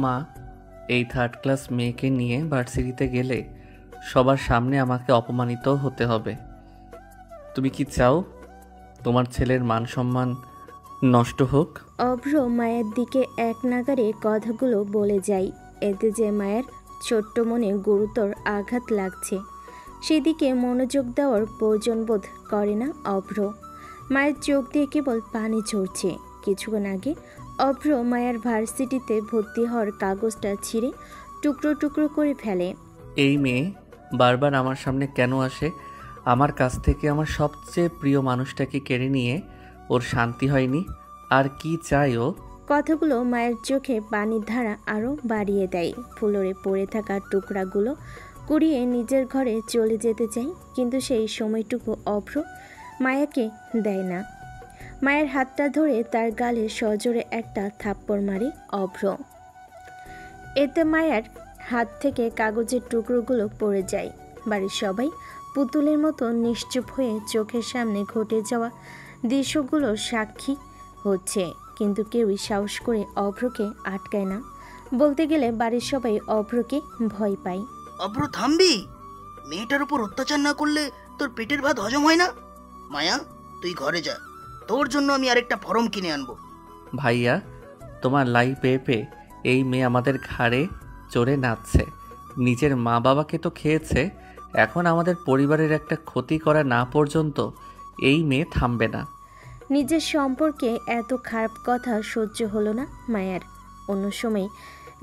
মা, এই third class মেয়েকে নিয়ে ভার্সিটিতে গেলে সবার সামনে আমাকে অপমানিত হতে হবে। তুমি কি চাও তোমার ছেলের মান সম্মান নষ্ট হোক? অভ্র মায়ের দিকে এক নাগারে কথাগুলো বলে যায়। এতে যে মায়ের ছোট্ট মনে গুরুতর আঘাত লাগছে, সেদিকে মনোযোগ দেওয়ার প্রয়োজন বোধ করে না অভ্র। মায়ের চোখ দিয়ে কেবল পানি ঝরছে। কিছুক্ষণ আগে অভ্র মায়ের ভার্সিটিতে ভর্তি হওয়ার কাগজটা ছিঁড়ে টুকরো টুকরো করে ফেলে। এই মেয়ে বারবার আমার সামনে কেন আসে? আমার কাছ থেকে আমার সবচেয়ে প্রিয় মানুষটাকে কেড়ে নিয়ে ওর শান্তি হয়নি। আর কি চাই ও? কথাগুলো মায়ের চোখে পানির ধারা আরও বাড়িয়ে দেয়। ফ্লোরে পড়ে থাকা টুকরাগুলো কুড়িয়ে নিজের ঘরে চলে যেতে চাই, কিন্তু সেই সময়টুকু অভ্র মায়াকে দেয় না। মায়ের হাতটা ধরে তার গালে সজোরে একটা থাপ্পড় মারে অভ্র। এতে মায়ের হাত থেকে কাগজের টুকরোগুলো পড়ে যায়। বাড়ির সবাই পুতুলের মতো নিশ্চুপ হয়ে চোখের সামনে ঘটে যাওয়া দৃশ্যগুলোর সাক্ষী হচ্ছে, কিন্তু কেউই সাহস করে অভ্রকে আটকায় না। বলতে গেলে বাড়ির সবাই অভ্রকে ভয় পায়। অভ্র থামবি? মেয়েটার উপর অত্যাচার না করলে তোর পেটের ভাত হজম হয় না। মায়া, তুই ঘরে যা, তোর জন্য আমি আরেকটা ফর্ম কিনে আনবো। ভাইয়া, তোমার লাই পেয়ে পেয়ে এই মেয়ে আমাদের ঘাড়ে চড়ে নাচছে। নিজের মা বাবাকে তো খেয়েছে, এখন আমাদের পরিবারের একটা ক্ষতি করা না পর্যন্ত এই মেয়ে থামবে না। নিজের সম্পর্কে এত খারাপ কথা সহ্য হলো না মায়ার। অন্য সময়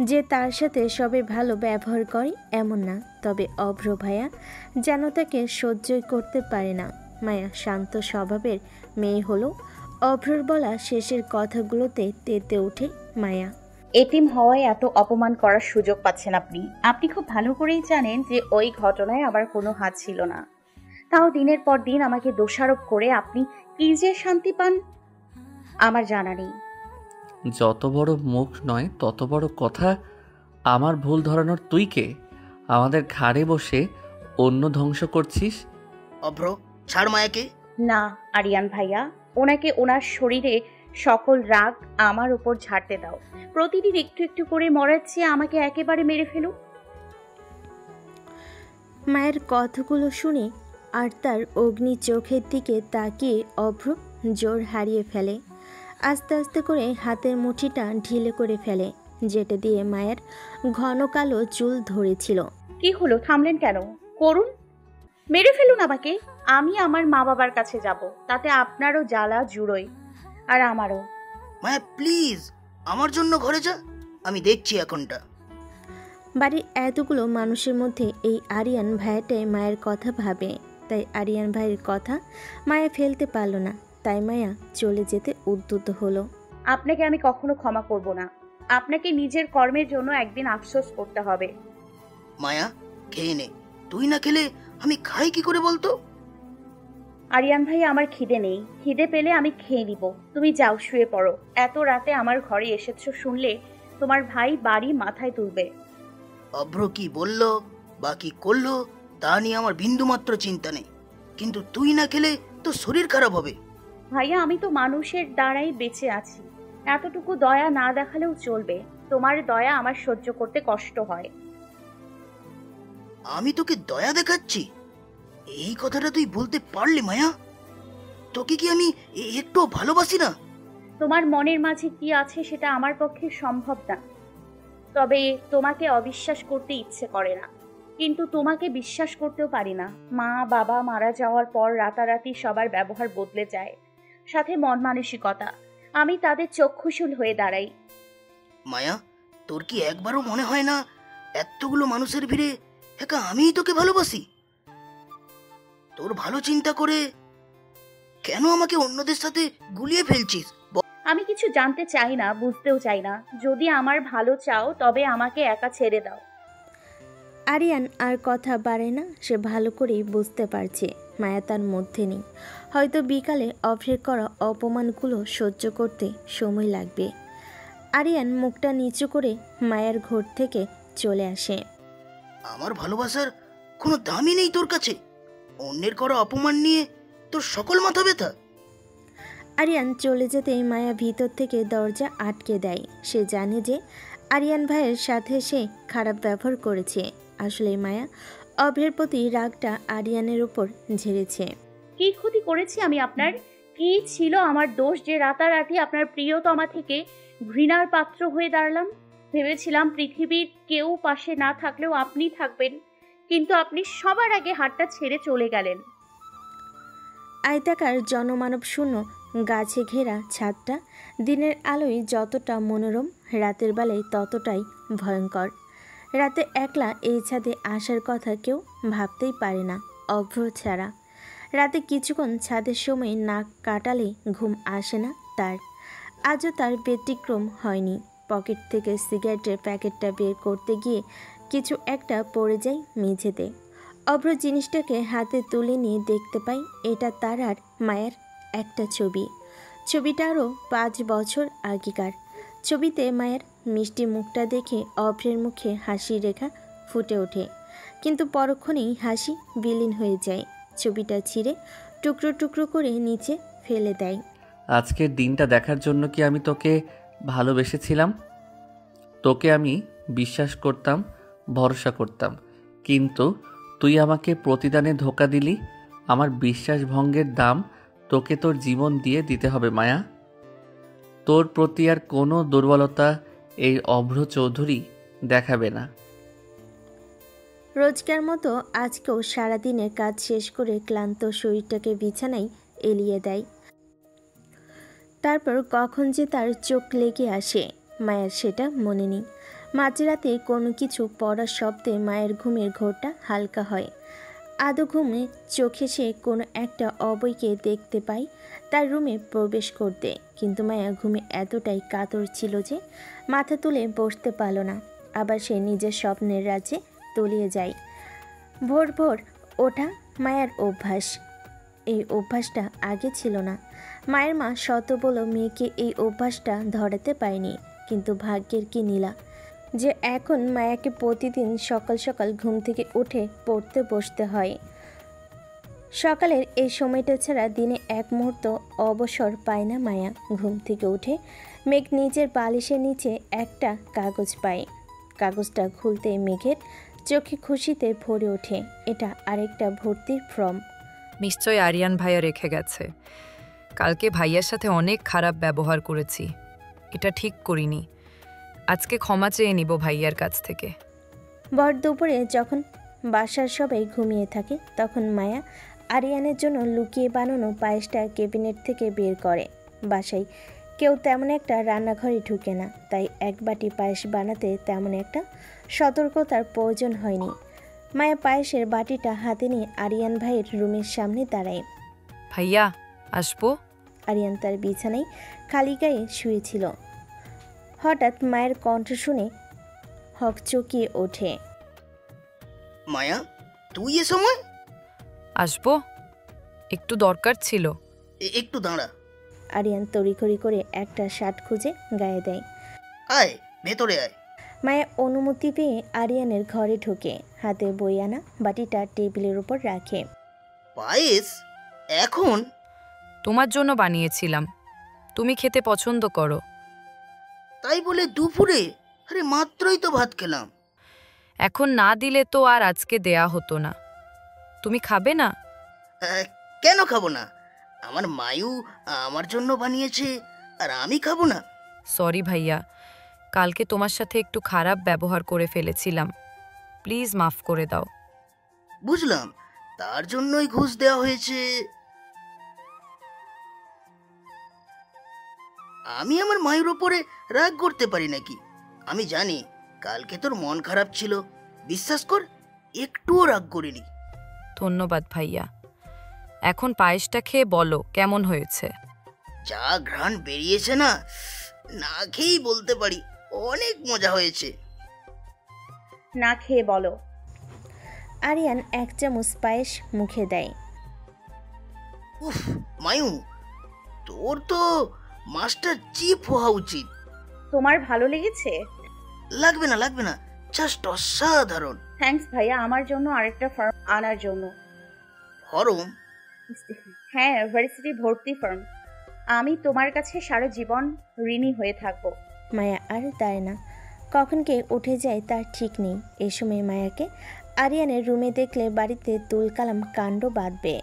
যে তার সাথে সবাই ভালো ব্যবহার করে এমন না, তবে অভ্র ভাইয়া যেন তাকে সহ্যই করতে পারে না। মায়া শান্ত স্বভাবের মেয়ে হলো অভ্রর বলা শেষের কথাগুলোতে তেতে ওঠে মায়া। এতিম হওয়ায় এত অপমান করার সুযোগ পাচ্ছেন আপনি। আপনি খুব ভালো করেই জানেন যে ওই ঘটনায় আমার কোনো হাত ছিল না। তাও দিনের পর দিন আমাকে দোষারোপ করে আপনি কি যে শান্তি পান আমার জানা নেই। যত বড় মুখ নয় তত বড় কথা। আমার ভুল ধরানোর তুই কে? আমাদের ঘাড়ে বসে অন্য ধ্বংস করছিস। অভ্র, ছাড় মায়াকে। না আরিয়ান ভাইয়া, ওনাকে ওনার শরীরে সকল রাগ আমার উপর ঝাড়তে দাও। প্রতিদিন একটু একটু করে মরার চেয়ে আমাকে একেবারে মেরে ফেলুক। মায়ের কথাগুলো শুনে আর তার অগ্নি চোখের দিকে তাকিয়ে অভ্র জোর হারিয়ে ফেলে। আস্তে আস্তে করে হাতের মুঠিটা ঢিলে করে ফেলে, যেটা দিয়ে মায়ের ঘন কালো চুল ধরেছিল। কি হলো, থামলেন কেন? করুন, মেরে ফেলুন আমাকে। আমি আমার মা বাবার কাছে যাব, তাতে আপনারও জ্বালা জুড়োই আর আমারও। মায়া প্লিজ, আমার জন্য ঘরে যা, আমি দেখছি এখনটা। বাড়ির এতগুলো মানুষের মধ্যে এই আরিয়ান ভাইয়াটাই মায়ের কথা ভাবে, তাই আরিয়ান ভাইয়ের কথা মায়া ফেলতে পারল না। তাই মায়া চলে যেতে উদ্যত হলো। আপনাকে আমি কখনো ক্ষমা করব না। আপনাকে নিজের কর্মের জন্য একদিন আফসোস করতে হবে। মায়া, খেয়ে নে। তুই না খেলে আমি খাই কি করে বলতো? আরিয়ান ভাই, আমার খিদে নেই। খিদে পেলে আমি খেয়ে নিব। তুমি যাও, শুয়ে পড়ো। এত রাতে আমার ঘরে এসেছো শুনলে তোমার ভাই বাড়ি মাথায় তুলবে। অভ্র কি বললো বা কি করলো তা নিয়ে আমার বিন্দুমাত্র চিন্তা নেই, কিন্তু তুই না খেলে তো শরীর খারাপ হবে। ভাইয়া, আমি তো মানুষের দ্বারাই বেঁচে আছি। এতটুকু দয়া না দেখালেও চলবে। তোমার দয়া আমার সহ্য করতে কষ্ট হয়। আমি তোকে দয়া দেখাচ্ছি? এই কথাটা তুই বলতে পারলি মায়া? তোকে কি আমি একটু ভালোবাসি না? তোমার মনের মাঝে কি আছে সেটা আমার পক্ষে সম্ভব না। তবে তোমাকে অবিশ্বাস করতে ইচ্ছে করে না, কিন্তু তোমাকে বিশ্বাস করতেও পারি না। মা বাবা মারা যাওয়ার পর রাতারাতি সবার ব্যবহার বদলে যায়, সাথে মন মানসিকতা। আমি তাদের চক্ষুশূল হয়ে দাঁড়াই। মায়া, তোর কি একবারও মনে হয় না এতগুলো মানুষের ভিড়ে একা আমিই তোকে ভালোবাসি? তোর ভালো চিন্তা করে কেন আমাকে অন্যদের সাথে গুলিয়ে ফেলছিস? আমি কিছু জানতে চাই না, বুঝতেও চাই না। যদি আমার ভালো চাও তবে আমাকে একা ছেড়ে দাও। আরিয়ান আর কথা বাড়ে না। সে ভালো করেই বুঝতে পারছে মায়া তার মধ্যে নেই। হয়তো বিকালে অভ্রের করা অপমানগুলো সহ্য করতে সময় লাগবে। আরিয়ান মুখটা নিচু করে মায়ের ঘর থেকে চলে আসে। আমার ভালোবাসার কোনো দামই নেই তোর কাছে? অন্যের করা অপমান নিয়ে তোর সকল মাথা ব্যথা? আরিয়ান চলে যেতেই মায়া ভিতর থেকে দরজা আটকে দেয়। সে জানে যে আরিয়ান ভাইয়ের সাথে সে খারাপ ব্যবহার করেছে। আসলে মায়া অভ্রের প্রতি রাগটা আরিয়ানের উপর ঝেড়েছে। কি ক্ষতি করেছি আমি আপনার? কি ছিল আমার দোষ যে রাতারাতি আপনার প্রিয়তমা থেকে ঘৃণার পাত্র হয়ে দাঁড়ালাম? ভেবেছিলাম পৃথিবীর কেউ পাশে না থাকলেও আপনি থাকবেন, কিন্তু আপনি সবার আগে হাতটা ছেড়ে চলে গেলেন। আয়তাকার জনমানব শূন্য গাছে ঘেরা ছাদটা দিনের আলোয় যতটা মনোরম, রাতের বেলায় ততটাই ভয়ঙ্কর। রাতে একলা এই ছাদে আসার কথা কেউ ভাবতেই পারে না, অভ্র ছাড়া। রাতে কিছুক্ষণ ছাদের সময় নাক কাটালে ঘুম আসে না তার। আজও তার ব্যতিক্রম হয়নি। পকেট থেকে সিগারেটের প্যাকেটটা বের করতে গিয়ে কিছু একটা পড়ে যায় মেঝেতে। অভ্র জিনিসটাকে হাতে তুলে নিয়ে দেখতে পাই এটা তার আর মায়ের একটা ছবি। ছবিটা আরও 5 বছর আগেকার। ছবিতে মায়ের মিষ্টি মুখটা দেখে অভ্রের মুখে হাসির রেখা ফুটে ওঠে, কিন্তু পরক্ষণেই হাসি বিলীন হয়ে যায়। ছবিটা ছিঁড়ে টুকরো টুকরো করে নিচে ফেলে দেয়। আজকের দিনটা দেখার জন্য কি আমি তোকে ভালোবেসেছিলাম? তোকে আমি বিশ্বাস করতাম, ভরসা করতাম, কিন্তু তুই আমাকে প্রতিদানে ধোঁকা দিলি। আমার বিশ্বাস ভঙ্গের দাম তোকে তোর জীবন দিয়ে দিতে হবে মায়া। তোর প্রতি আর কোনো দুর্বলতা এই অভ্র চৌধুরী দেখাবে না। রোজকার মতো আজকেও সারাদিনের কাজ শেষ করে ক্লান্ত শরীরটাকে বিছানায় এলিয়ে দেয়। তারপর কখন যে তার চোখ লেগে আসে মায়ের সেটা মনে নেই। মাঝরাতে কোনো কিছু পড়ার শব্দে মায়ের ঘুমের ঘোরটা হালকা হয়। আদো ঘুমে চোখে সে কোনো একটা অবয়কে দেখতে পায় তার রুমে প্রবেশ করতে, কিন্তু মায়া ঘুমে এতটাই কাতর ছিল যে মাথা তুলে বসতে পারল না। আবার সে নিজের স্বপ্নের রাজ্যে তলিয়ে যায়। ভোর ভোর ওঠা মায়ার অভ্যাস। এই অভ্যাসটা আগে ছিল না। মায়ের মা শত বলো মেয়েকে এই অভ্যাসটা ধরাতে পায়নি, কিন্তু ভাগ্যের কি নীলা যে এখন মায়াকে প্রতিদিন সকাল সকাল ঘুম থেকে উঠে পড়তে বসতে হয়। সকালের এই সময়টা ছাড়া দিনে এক মুহূর্ত অবসর পায় না মায়া। ঘুম থেকে উঠে মেঘ নিজের বালিশের নিচে একটা কাগজ পায়। কাগজটা খুলতে মেঘের চোখে খুশিতে ভরে ওঠে। এটা আরেকটা ভর্তির ফর্ম। নিশ্চয় আরিয়ান ভাইয়া রেখে গেছে। কালকে ভাইয়ার সাথে অনেক খারাপ ব্যবহার করেছি, এটা ঠিক করিনি। আজকে ক্ষমা চেয়ে নিব ভাইয়ার কাছ থেকে। ভর দুপুরে যখন বাসার সবাই ঘুমিয়ে থাকে তখন মায়া আরিয়ানের জন্য লুকিয়ে বানানো পায়েসটা ক্যাবিনেট থেকে বের করে। বাসায় কেউ তেমন একটা রান্নাঘরে ঢুকে না, তাই এক বাটি পায়েস বানাতে তেমন একটা সতর্কতার প্রয়োজন হয়নি। মায়া পায়েসের বাটিটা হাতে নিয়ে আরিয়ান ভাইয়ের রুমের সামনে দাঁড়ায়। ভাইয়া আসবো? আরিয়ান তার বিছানায় খালি গায়ে শুয়েছিল। হঠাৎ মায়ের কণ্ঠ শুনে হকচকিয়ে ওঠে। মায়া, তুই এ সময়? আসবো, একটু দরকার ছিল। একটু দাঁড়া। আরিয়ান তড়িঘড়ি করে একটা শার্ট খুঁজে গায়ে দেয়। আয়, ভেতরে আয়। মায়া অনুমতি পেয়ে আরিয়ানের ঘরে ঢোকে। হাতে বই আনা বাটিটা টেবিলের উপর রাখে। পায়েস? এখন? তোমার জন্য বানিয়েছিলাম, তুমি খেতে পছন্দ করো। তাই বলে দুপুরে? আরে মাত্রই তো ভাত খেলাম। এখন না দিলে তো আর আজকে দেয়া হতো না। তুমি খাবে না? কেন খাবো না? আমার মায়ু আমার জন্য বানিয়েছে, আর আমি খাবো না? সরি ভাইয়া, কালকে তোমার সাথে একটু খারাপ ব্যবহার করে ফেলেছিলাম, প্লিজ মাফ করে দাও। বুঝলাম, তার জন্যই ঘুষ দেওয়া হয়েছে। আমি আমার মায়ের ওপরে রাগ করতে পারি নাকি? আমি জানি কালকে তোর মন খারাপ ছিল, বিশ্বাস কর একটুও রাগ করিনি। ধন্যবাদ ভাইয়া। এখন পায়েসটা খেয়ে বলো কেমন হয়েছে। যা ঘ্রাণ বেরিয়েছে না, না খেয়েই বলতে পারি অনেক মজা হয়েছে। না খেয়ে বলো। আরিয়ান এক চামচ পায়েস মুখে দেয়। উফ মায়ু, তোর তো মাস্টার চিফ হওয়া উচিত। তোমার ভালো লেগেছে? লাগবে না, লাগবে না, জাস্ট অসাধারণ। থ্যাঙ্কস ভাইয়া, আমার জন্য আরেকটা ফর্ম আনার জন্য। ফরম? হ্যাঁ, ভার্সিটি ভর্তি ফর্ম। আমি তোমার কাছে সারা জীবন ঋণী হয়ে থাকবো। মায়া আর দায় না, কখন কে উঠে যায় তার ঠিক নেই। এ সময় মায়াকে আরিয়ানের রুমে দেখলে বাড়িতে তুলকালাম কাণ্ড বাঁধবে।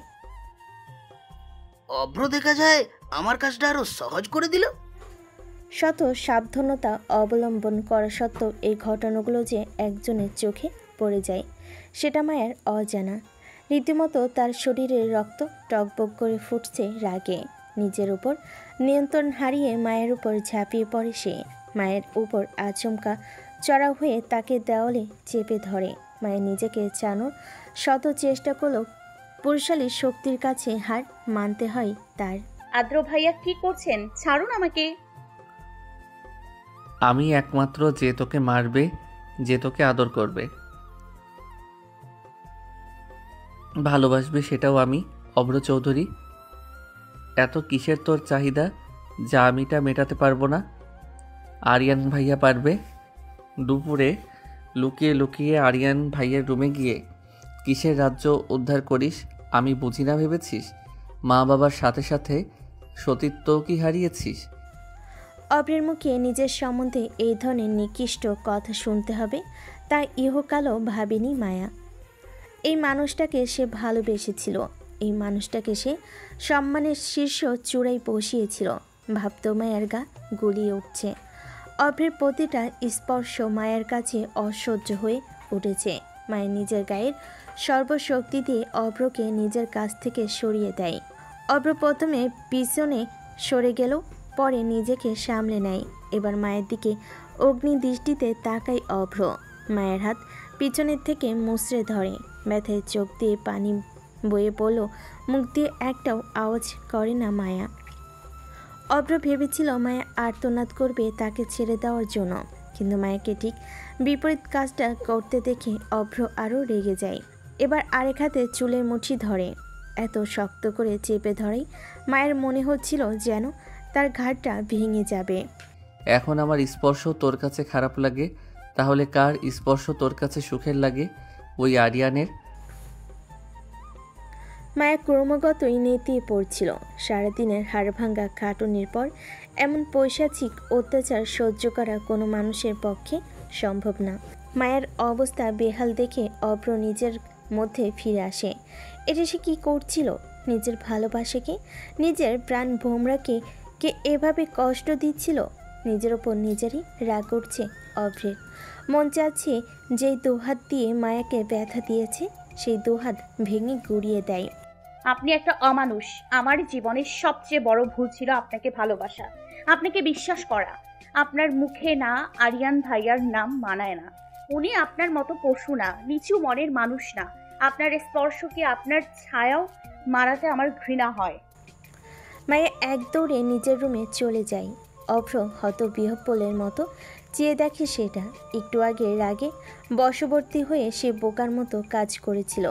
অভ্র দেখা যায় আমার কাজটা আরো সহজ করে দিল। শত সাবধানতা অবলম্বন করা সত্ত্বেও এই ঘটনাগুলো যে একজনের চোখে পড়ে যায় সেটা মায়ের অজানা। রীতিমতো তার শরীরের রক্ত টকবক করে ফুটছে রাগে। নিজের উপর নিয়ন্ত্রণ হারিয়ে মায়ের উপর ঝাঁপিয়ে পড়ে সে। মায়ের উপর আচমকা চড়াও হয়ে তাকে দেওয়ালে চেপে ধরে। মায়ের নিজেকে চানোর শত চেষ্টা করলেও পুরুষালী শক্তির কাছে হার মানতে হয় তার। আদ্র ভাইয়া কি করছেন? ছাড়ুন আমাকে। আমি একমাত্র যে তোকে মারবে, যে তোকে আদর করবে, ভালোবাসবে, সেটাও আমি, অভ্র চৌধুরী। এত কিসের তোর চাহিদা যা আমিটা মেটাতে পারবো না? আরিয়ান ভাইয়া পারবে। দুপুরে লুকিয়ে লুকিয়ে আরিয়ান ভাইয়ের রুমে গিয়ে কিসের রাজ্য উদ্ধার করিস আমি বুঝি না ভেবেছিস? মা বাবার সাথে সাথে সতীত্বও কি হারিয়েছিস? অভ্রের মুখে নিজের সম্বন্ধে এই ধরনের নিকৃষ্ট কথা শুনতে হবে তা ইহকালও ভাবেনি মায়া। এই মানুষটাকে সে ভালোবেসেছিল, এই মানুষটাকে সে সম্মানের শীর্ষ চূড়ায় বসিয়েছিল। ভাবতেও মায়ের গা গুলিয়ে উঠছে। অভ্রের প্রতিটা স্পর্শ মায়ের কাছে অসহ্য হয়ে উঠেছে। মায়ের নিজের গায়ের সর্বশক্তি দিয়ে অভ্রকে নিজের কাছ থেকে সরিয়ে দেয়। অভ্র প্রথমে পিছনে সরে গেল, পরে নিজেকে সামলে নেয়। এবার মায়ের দিকে অগ্নি দৃষ্টিতে তাকায় অভ্র। মায়ের হাত পিছনের থেকে মুচড়ে ধরে। ব্যথায় চোখ দিয়ে পানি বয়ে পড়ল, মুখ দিয়ে একটাও আওয়াজ করে না মায়া। অভ্র ভেবেছিল মায়া আর্তনাদ করবে তাকে ছেড়ে দেওয়ার জন্য, কিন্তু মায়াকে ঠিক বিপরীত কাজটা করতে দেখে অভ্র আরও রেগে যায়। এবার আরেক হাতে চুলের মুঠি ধরে। এত শক্ত করে চেপে ধরেই মায়ের মনে হচ্ছিল যেন তার ঘাড়টা ভেঙে যাবে। এখন আমার স্পর্শ তোর কাছে খারাপ লাগে, তাহলে কার স্পর্শ তোর কাছে সুখের লাগে? ওই আরিয়ানের? মায়া ক্রমাগতই নেতিয়ে পড়ছিল। সারাদিনের হাড়ভাঙ্গা খাটুনির পর এমন পৈশাচিক অত্যাচার সহ্য করা কোনো মানুষের পক্ষে সম্ভব না। মায়ের অবস্থা বেহাল দেখে অভ্র নিজের মধ্যে ফিরে আসে। এটা সে কী করছিল? নিজের ভালোবাসাকে, নিজের প্রাণ ভোমরাকে কে এভাবে কষ্ট দিচ্ছিল? নিজের ওপর নিজেরই রাগ উঠছে অভ্রের। মন চাচ্ছে যেই দুহাত দিয়ে মায়াকে ব্যথা দিয়েছে সেই দুহাত ভেঙে গুড়িয়ে দেয়। আপনি একটা অমানুষ। আমার জীবনের সবচেয়ে বড় ভুল ছিল আপনাকে ভালোবাসা, আপনাকে বিশ্বাস করা। আপনার মুখে না আরিয়ান ভাইয়ার নাম মানায় না। উনি আপনার মতো পশু না, নিচু মনের মানুষ না। আপনার স্পর্শকে, আপনার ছায়াও মারাতে আমার ঘৃণা হয়। মায়া এক দৌড়ে নিজের রুমে চলে যায়। অভ্র হতবিহ্বলের মতো চেয়ে দেখে সেটা। একটু আগে রাগে বশবর্তী হয়ে সে বোকার মতো কাজ করেছিল,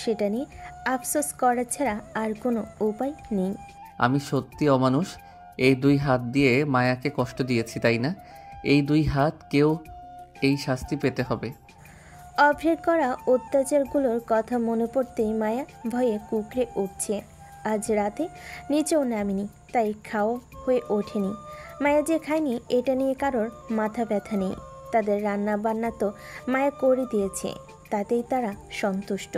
সেটা নিয়ে আফসোস করা ছাড়া আর কোনো উপায় নেই। আমি সত্যি অমানুষ। এই দুই হাত দিয়ে মায়াকে কষ্ট দিয়েছি, তাই না? এই দুই হাত কেউ এই শাস্তি পেতে হবে। অভ্রের করা অত্যাচারগুলোর কথা মনে পড়তেই মায়া ভয়ে কুকড়ে উঠছে। আজ রাতে নিচেও নামেনি, তাই খাওয়া হয়ে ওঠেনি। মায়া যে খায়নি এটা নিয়ে কারোর মাথা ব্যথা নেই। তাদের রান্না বান্না তো মায়া করে দিয়েছে, তাতেই তারা সন্তুষ্ট।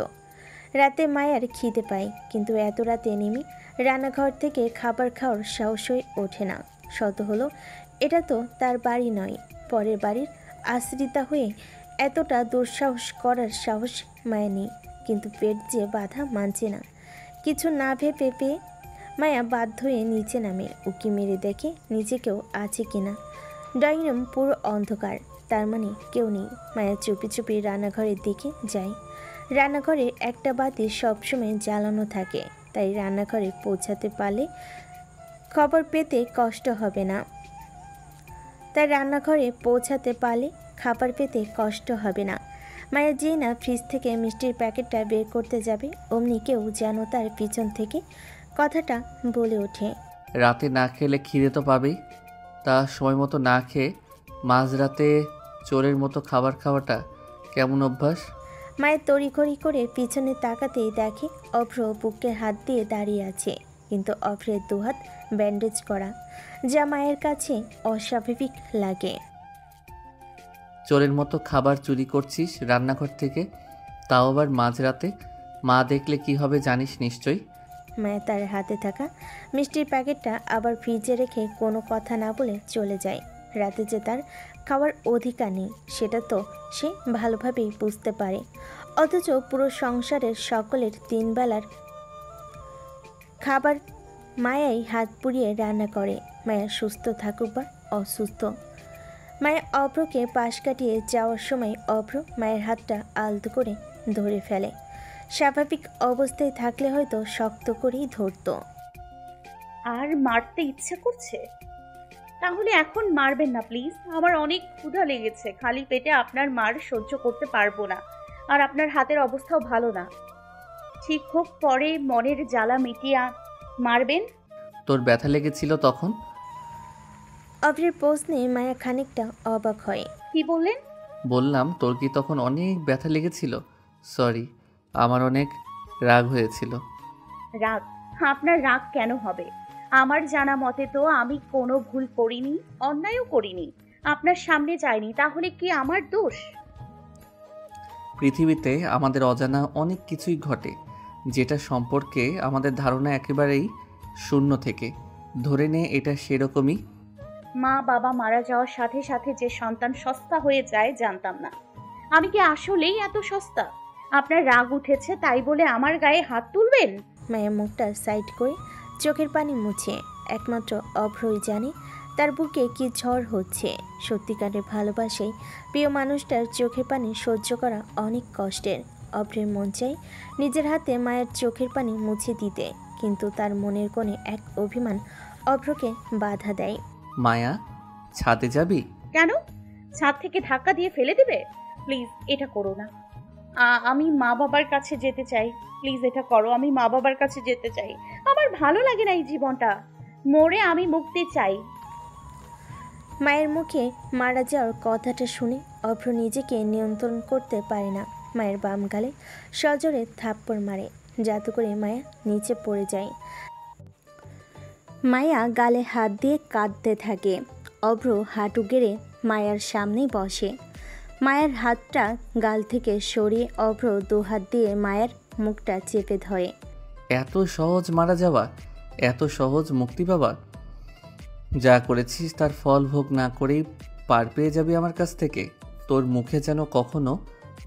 রাতে মায়ার খিদে পায়, কিন্তু এত রাতে নেমে রান্নাঘর থেকে খাবার খাওয়ার সাহস হয়ে ওঠে না। শত হলো এটা তো তার বাড়ি নয়, পরের বাড়ির আশ্রিতা হয়ে এতটা দুঃসাহস করার সাহস মায়া নেই। কিন্তু পেট যে বাধা মানছে না। কিছু না ভেবে পেয়ে মায়া বাধ্য হয়ে নিচে নামে। উকি মেরে দেখে নিচে কেউ আছে কিনা। ড্রয়িং রুম পুরো অন্ধকার, তার মানে কেউ নেই। মায়া চুপি চুপি রান্নাঘরের দিকে যায়। রান্নাঘরের একটা বাতি সবসময় জ্বালানো থাকে, তাই রান্নাঘরে পৌঁছাতে পারলে খবর পেতে কষ্ট হবে না। খাবার পেতে কষ্ট হবে না। মায়া যেই না ফ্রিজ থেকে মিষ্টির প্যাকেটটা বের করতে যাবে, অমনি কেউ যেন তার পিছন থেকে কথাটা বলে ওঠে। রাতে না খেলে খিদে তো পাবেই, তা সময় মতো না খেয়ে মাঝরাতে চোরের মতো খাবার খাওয়াটা কেমন অভ্যাস? মায়ের তড়িঘড়ি করে পিছনে তাকাতেই দেখে অভ্র বুকে হাত দিয়ে দাঁড়িয়ে আছে, কিন্তু অভ্রের দুহাত ব্যান্ডেজ করা, যা মায়ের কাছে অস্বাভাবিক লাগে। চোরের মতো খাবার চুরি করছিস রান্নাঘর থেকে, তাও আবার মাঝরাতে। মা দেখলে কি হবে জানিস নিশ্চয়ই। মায়া তার হাতে থাকা মিষ্টির প্যাকেটটা আবার ফ্রিজে রেখে কোনো কথা না বলে চলে যায়। রাতে যে তার খাওয়ার অধিকার নেই সেটা তো সে ভালোভাবেই বুঝতে পারে, অথচ পুরো সংসারের সকলের 3 বেলার খাবার মায়াই হাত পুড়িয়ে রান্না করে। মায়া সুস্থ থাকুক বা অসুস্থ। মায়া অভ্রকে পাশ কাটিয়ে যাওয়ার সময় অভ্র মায়ের হাতটা আলতো করে ধরে ফেলে। স্বাভাবিক অবস্থায় থাকলে হয়তো শক্ত করেই ধরতো। আর মারতে ইচ্ছে করছে? তাহলে এখন মারবেন না প্লিজ। আমার অনেক ক্ষুধা লেগেছে, খালি পেটে আপনার মার সহ্য করতে পারবো না। আর আপনার হাতের অবস্থাও ভালো না। ঠিক হোক, পরে মনের জ্বালা মিটিয়ে মারবেন। তোর ব্যথা লেগেছিল তখন? অভ্রের প্রশ্নে মায়া খানিকটা অবাক হয়। কি বললেন? বললাম তোর কি তখন অনেক ব্যথা লেগেছিল? সরি, আমার অনেক রাগ হয়েছিল। রাগ? আপনার রাগ কেন হবে? আমার জানা মতে তো আমি কোনো ভুল করিনি, অন্যায়ও করিনি, আপনার সামনে যাইনি। তাহলে কি আমার দোষ? পৃথিবীতে আমাদের অজানা অনেক কিছুই ঘটে, যেটা সম্পর্কে আমাদের ধারণা একেবারেই শূন্য থেকে। ধরে নে এটা সেরকমই। মা বাবা মারা যাওয়ার সাথে সাথে যে সন্তান সস্তা হয়ে যায় জানতাম না। আমি কি আসলেই এত সস্তা? আপনার রাগ উঠেছে তাই বলে আমার গায়ে হাত তুলবেন? মায়া মুখটা সাইড করে চোখের পানি মুছে। একমাত্র অভ্রই জানে তার বুকে কি ঝড় হচ্ছে। সত্যিকারের ভালোবাসায় প্রিয় মানুষটার চোখের পানি সহ্য করা অনেক কষ্টের। অভ্রের মন চাই নিজের হাতে মায়ের চোখের পানি মুছে দিতে, কিন্তু তার মনের কোণে এক অভিমান অভ্রকে বাধা দেয়। মায়া, ছাদে যাবি? কেন? ছাদ থেকে ধাক্কা দিয়ে ফেলে দিবে? প্লিজ এটা করো না। আমি মা বাবার কাছে যেতে চাই। প্লিজ এটা করো, আমি মা বাবার কাছে যেতে চাই। আমার ভালো লাগে না এই জীবনটা। মরে আমি মুক্তি চাই। মায়ের মুখে মারা যাওয়ার কথাটা শুনে অভ্র নিজেকে নিয়ন্ত্রণ করতে পারে না। মায়ের বাম গালে সজোরে থাপ্পড় মারে, যাতে করে মায়া নিচে পড়ে যায়। মায়া গালে হাত দিয়ে কাঁদতে থাকে। অভ্র হাঁটু গেড়ে মায়ার সামনেই বসে। মায়ের হাতটা গাল থেকে সরিয়ে অভ্র 2 হাত দিয়ে মায়ের মুখটা চেপে ধরে। এত সহজ মারা যাওয়া, এত সহজ মুক্তি পাবা? যা করেছিস তার ফল ভোগ না করেই পার পেয়ে যাবি আমার কাছ থেকে। তোর মুখে যেন কখনো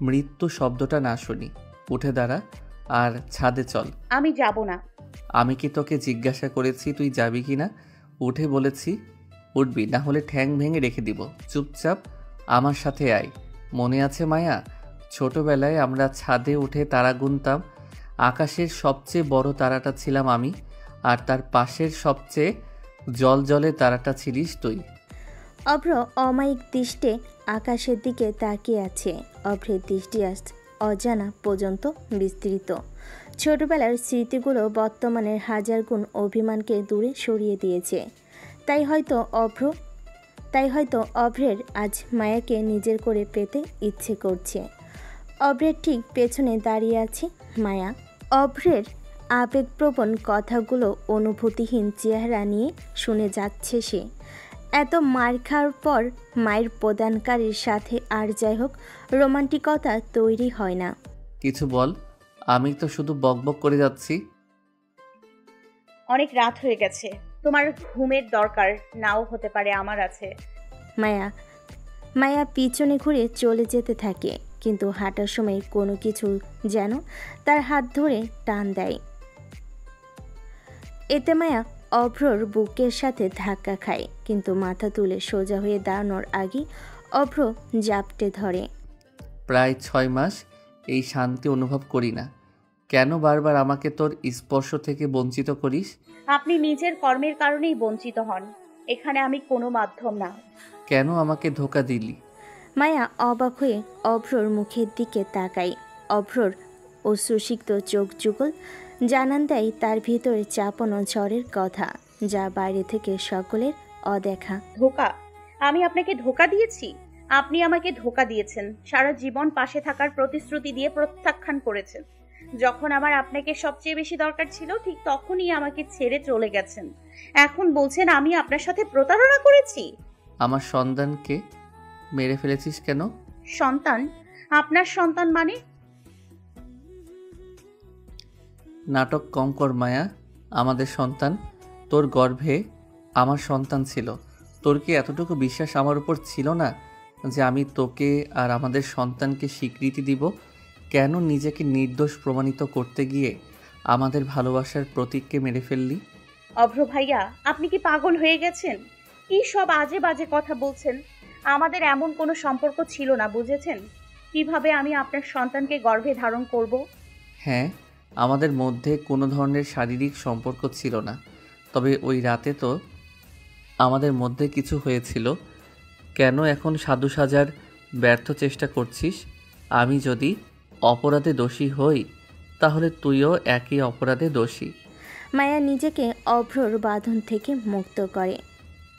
মৃত্যু শব্দটা না শুনি। উঠে দাঁড়া আর ছাদে চল। আমি যাব না। আমি কি তোকে জিজ্ঞাসা করেছি তুই যাবি কি না? উঠে বলেছি উঠবি, না হলে ঠ্যাং ভেঙে রেখে দিব। চুপচাপ আমার সাথে আয়। মনে আছে মায়া, ছোটবেলায় আমরা ছাদে উঠে তারা গুনতাম। আকাশের সবচেয়ে বড় তারাটা ছিলাম আমি, আর তার পাশের সবচেয়ে জলজলে তারাটা ছিলিস তুই। অভ্র অমায়িক দৃষ্টে আকাশের দিকে তাকিয়ে আছে। অভ্রের দৃষ্টি আজ অজানা পর্যন্ত বিস্তৃত। ছোটবেলার স্মৃতিগুলো বর্তমানের হাজার গুণ অভিমানকে দূরে সরিয়ে দিয়েছে। তাই হয়তো অভ্রের আজ মায়াকে নিজের করে পেতে ইচ্ছে করছে। অভ্রের ঠিক পেছনে দাঁড়িয়ে আছে মায়া। অভ্রের আবেগপ্রবণ কথাগুলো অনুভূতিহীন চেহারা নিয়ে শুনে যাচ্ছে সে। এত মার খাওয়ার পর মায়ের প্রদানকারীর সাথে আর যাই হোক রোমান্টিকতা তৈরি হয় না। কিছু বল, আমি তো শুধু বকবক করে যাচ্ছি। অনেক রাত হয়ে গেছে, তোমার ঘুমের দরকার নাও হতে পারে, আমার আছে। মায়া পিছনে ঘুরে চলে যেতে থাকে, কিন্তু হাঁটার সময় কোনো কিছু যেন তার হাত ধরে টান দেয়। এতে মায়া অভ্রর বুকের সাথে ধাক্কা খায়, কিন্তু মাথা তুলে সোজা হয়ে দাঁড়ানোর আগে অভ্র জাপটে ধরে। প্রায় 6 মাস এই শান্তি অনুভব করি না। কেন বারবার আমাকে তোর স্পর্শ থেকে বঞ্চিত করিস? আপনি নিজের কর্মের কারণেই বঞ্চিত হন, এখানে আমি কোনো মাধ্যম না। কেন আমাকে ধোঁকা দিলি? মায়া অবাক হয়ে অভ্রর মুখের দিকে তাকায়। অভ্রর অশ্রুসিক্ত চোখ যুগল জানান দেয় তার ভিতরে চাপানো ঝড়ের কথা, যা বাইরে থেকে সকলের অদেখা। ধোঁকা? আমি আপনাকে ধোঁকা দিয়েছি? আপনি আমাকে ধোঁকা দিয়েছেন। সারা জীবন পাশে থাকার প্রতিশ্রুতি দিয়ে প্রত্যাখ্যান করেছেন। যখন আমার আপনাকে সবচেয়ে বেশি দরকার ছিল ঠিক তখনই আমাকে ছেড়ে চলে গেছেন। এখন বলছেন আমি আপনার সাথে প্রতারণা করেছি? আমার সন্তানকে মেরে ফেলেছিস কেন? সন্তান? আপনার সন্তান মানে? নাটক কম কর মায়া। আমাদের সন্তান, তোর গর্ভে আমার সন্তান ছিল। তোর কি এতটুকু বিশ্বাস আমার উপর ছিল না যে আমি তোকে আর আমাদের সন্তানকে স্বীকৃতি দিব? কেন নিজেকে নির্দোষ প্রমাণিত করতে গিয়ে আমাদের ভালোবাসার প্রতীককে মেরে ফেললি? অভ্র ভাইয়া, আপনি কি পাগল হয়ে গেছেন? কি সব আজে বাজে কথা বলছেন? আমাদের এমন কোনো সম্পর্ক ছিল না, বুঝেছেন? কিভাবে আমি আপনার সন্তানকে গর্ভে ধারণ করব? হ্যাঁ, আমাদের মধ্যে কোনো ধরনের শারীরিক সম্পর্ক ছিল না, তবে ওই রাতে তো আমাদের মধ্যে কিছু হয়েছিল। কেন এখন সাধু সাজার ব্যর্থ চেষ্টা করছিস? আমি যদি অপরাধে দোষী হই, তাহলে তুইও একই অপরাধে দোষী। মায়া নিজেকে অভ্রর বাঁধন থেকে মুক্ত করে।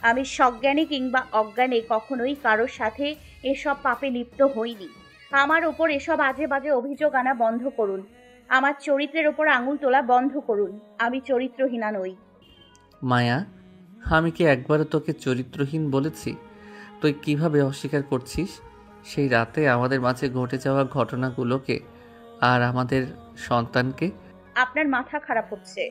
আমি সজ্ঞানে কিংবা অজ্ঞানে কখনোই কারোর সাথে এসব পাপে লিপ্ত হইনি। আমার ওপর এসব আজে বাজে অভিযোগ আনা বন্ধ করুন। আমার চরিত্রের ওপর আঙুল তোলা বন্ধ করুন। আমি চরিত্রহীনা নই। মায়া, আমি কি একবারও তোকে চরিত্রহীন বলেছি? তুই কিভাবে অস্বীকার করছিস সেই রাতে আমাদের মাঝে ঘটে যাওয়া ঘটনাগুলোকে আর আমাদের সন্তানকে? আপনার মাথা খারাপ হচ্ছে।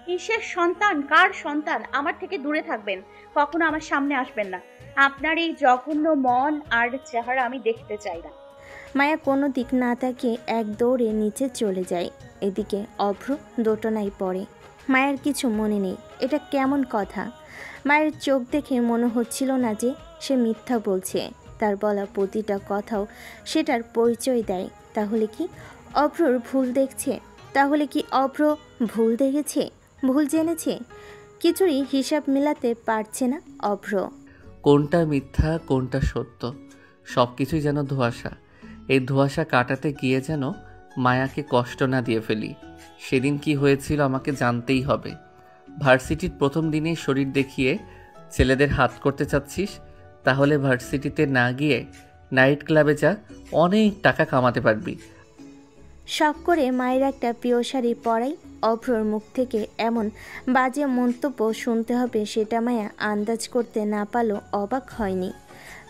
কিসের সন্তান? কার সন্তান? আমার থেকে দূরে থাকবেন। কখনো আমার সামনে আসবেন না। আপনার এই জঘন্য মন আর চেহারা আমি দেখতে চাই না। মায়া কোনো দিক না তাকিয়ে এক দৌড়ে নিচে চলে যায়। এদিকে অভ্র দোটানায় পড়ে। মায়ের কিছু মনে নেই। এটা কেমন কথা? মায়ের চোখ দেখে মনে হচ্ছিল না যে সে মিথ্যা বলছে। তার বলা প্রতিটা কথাও সেটার পরিচয় দেয়। তাহলে কি অভ্রর ভুল দেখছে? তাহলে কি অভ্র ভুল দেখেছে, ভুল জেনেছে? কিছুরই হিসাব মেলাতে পারছে না অভ্র। কোনটা মিথ্যা কোনটা সত্য সব কিছুই যেন ধোঁয়াশা। এই ধোঁয়াশা কাটাতে গিয়ে যেন মায়াকে কষ্ট না দিয়ে ফেলি। সেদিন কি হয়েছিল আমাকে জানতেই হবে। ভার্সিটির প্রথম দিনেই শরীর দেখিয়ে ছেলেদের হাত করতে চাচ্ছিস? তাহলে ভার্সিটিতে না গিয়ে নাইট ক্লাবে যা, অনেক টাকা কামাতে পারবি। শখ করে মায়ের একটা প্রিয় শাড়ি পরাই অভ্রর মুখ থেকে এমন বাজে মন্তব্য শুনতে হবে সেটা মায়া আন্দাজ করতে না পারলেও অবাক হয়নি।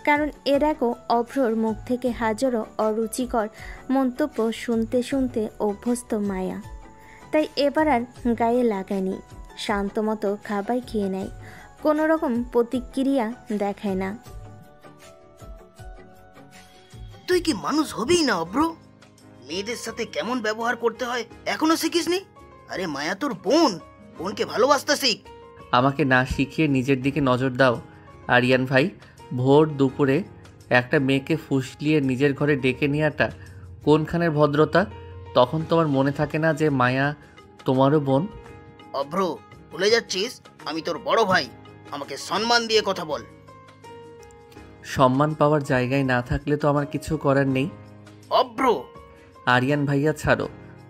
কারণ এর আগেও অভ্রর মুখ থেকে হাজারো অরুচিকর মন্তব্য শুনতে শুনতে অভ্যস্ত মায়া। তাই এবার আর গায়ে লাগায়নি। শান্তমতো খাবার খেয়ে নেয়, কোনো রকম প্রতিক্রিয়া দেখায় না। তুই কি মানুষ হবেই না অভ্র? মেয়েদের সাথে কেমন ব্যবহার করতে হয় এখনো শিখিসনি? আরে মায়া তোর বোন, বোনকে ভালোবাসতে শিখ। আমাকে না শিখিয়ে নিজের দিকে নজর দাও আরিয়ান ভাই। ভোর দুপুরে একটা মেয়েকে ফুসলিয়ে নিজের ঘরে ডেকে নেওয়াটা কোনখানের ভদ্রতা? তখন তোমার মনে থাকে না যে মায়া তোমারও বোন? অভ্র, ভুলে যাচ্ছিস আমি তোর বড় ভাই। আমাকে সম্মান দিয়ে কথা বল। সম্মান পাওয়ার জায়গায় না থাকলে তো আমার কিছু করার নেই। অভ্র, আরিয়ান ভাইয়া ছাড়ো,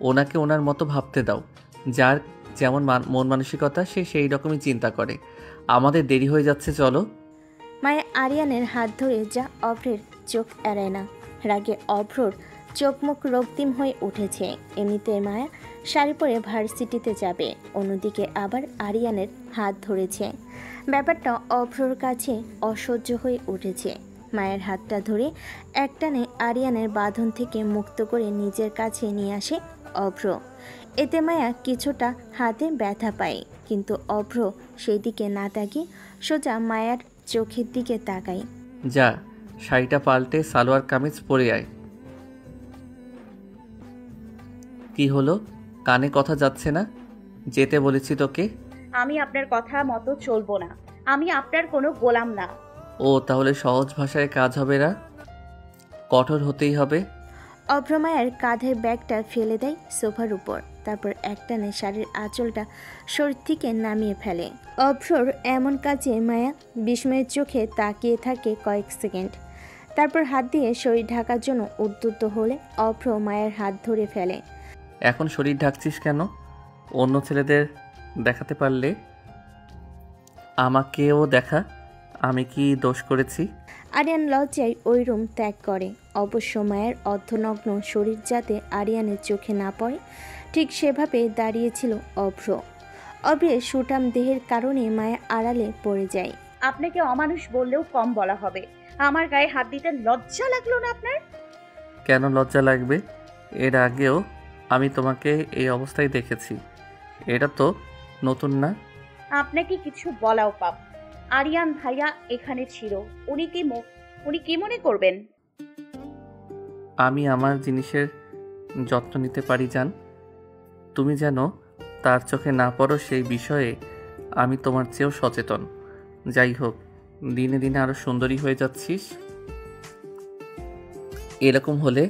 ওনাকে ওনার মতো ভাবতে দাও। যার যেমন মন মানসিকতা সে সেই রকমই চিন্তা করে। আমাদের দেরি হয়ে যাচ্ছে, চলো। মায়া আরিয়ানের হাত ধরে যা অভ্রের চোখ এড়ায় না। রাগে অভ্রর চোখ মুখ রক্তিম হয়ে উঠেছে। এমনিতে মায়া শাড়ি পরে ভার্সিটিতে যাবে, অন্যদিকে আবার আরিয়ানের হাত ধরেছে। ব্যাপারটা অভ্রর কাছে অসহ্য হয়ে উঠেছে। মায়ের হাতটা ধরে একটানে আরিয়ানের বাঁধন থেকে মুক্ত করে নিজের কাছে নিয়ে আসে অভ্র। এতে মায়া কিছুটা হাতে ব্যথা পায়, কিন্তু অভ্র সেই দিকে না তাকিয়ে সোজা মায়ার চোখের দিকে তাকায়। যা, শাড়িটা পাল্টে সালোয়ার কামিজ পরে আয়। কি হলো, কানে কথা যাচ্ছে না? যেতে বলেছি তোকে। আমি আপনার কথা মতো চলবো না। আমি আপনার কোনো গোলাম না। ও, তাহলে সহজ ভাষায় কাজ হবে না, কঠোর হতেই হবে। অভ্র মায়ের কাঁধের ব্যাগটা ফেলে দেয় সোফার উপর, তারপর একটানে শাড়ির আঁচলটা শরীর থেকে নামিয়ে ফেলে। অভ্রর এমন কাজে মায়া বিস্ময়ের চোখে তাকিয়ে থাকে কয়েক সেকেন্ড, তারপর হাত দিয়ে শরীর ঢাকার জন্য উদ্যত হলে অভ্র মায়ের হাত ধরে ফেলে। এখন শরীর ঢাকছিস কেন? অন্য ছেলেদের দেখাতে পারলে আমাকেও দেখা। আমি কি দোষ করেছি? আরিয়ান লজ্জায় ওই রুম ত্যাগ করে। অবশ্য মায়ের অর্ধনগ্ন শরীর যাতে আরিয়ানের চোখে না পড়ে ঠিক সেভাবে দাঁড়িয়েছিল অভ্র। অভ্রের সুঠাম দেহের কারণে মায়া আড়ালে পড়ে যায়। আপনাকে অমানুষ বললেও কম বলা হবে। আমার গায়ে হাত দিতে লজ্জা লাগলো না আপনার? কেন লজ্জা লাগবে? এর আগেও আমি তোমাকে এই অবস্থায় দেখেছি। এটা তো নতুন না। আপনাকে কিছু বলাও পাপ। আরিয়ান ভাইয়া এখানে ছিল, উনি কি মনে করবেন? আমি আমার জিনিসের যত্ন নিতে পারি জান। তুমি যেন তার চোখে না পড়ো সেই বিষয়ে আমি তোমার চেয়েও সচেতন। যাই হোক, দিনে দিনে আরও সুন্দরী হয়ে যাচ্ছিস। এরকম হলে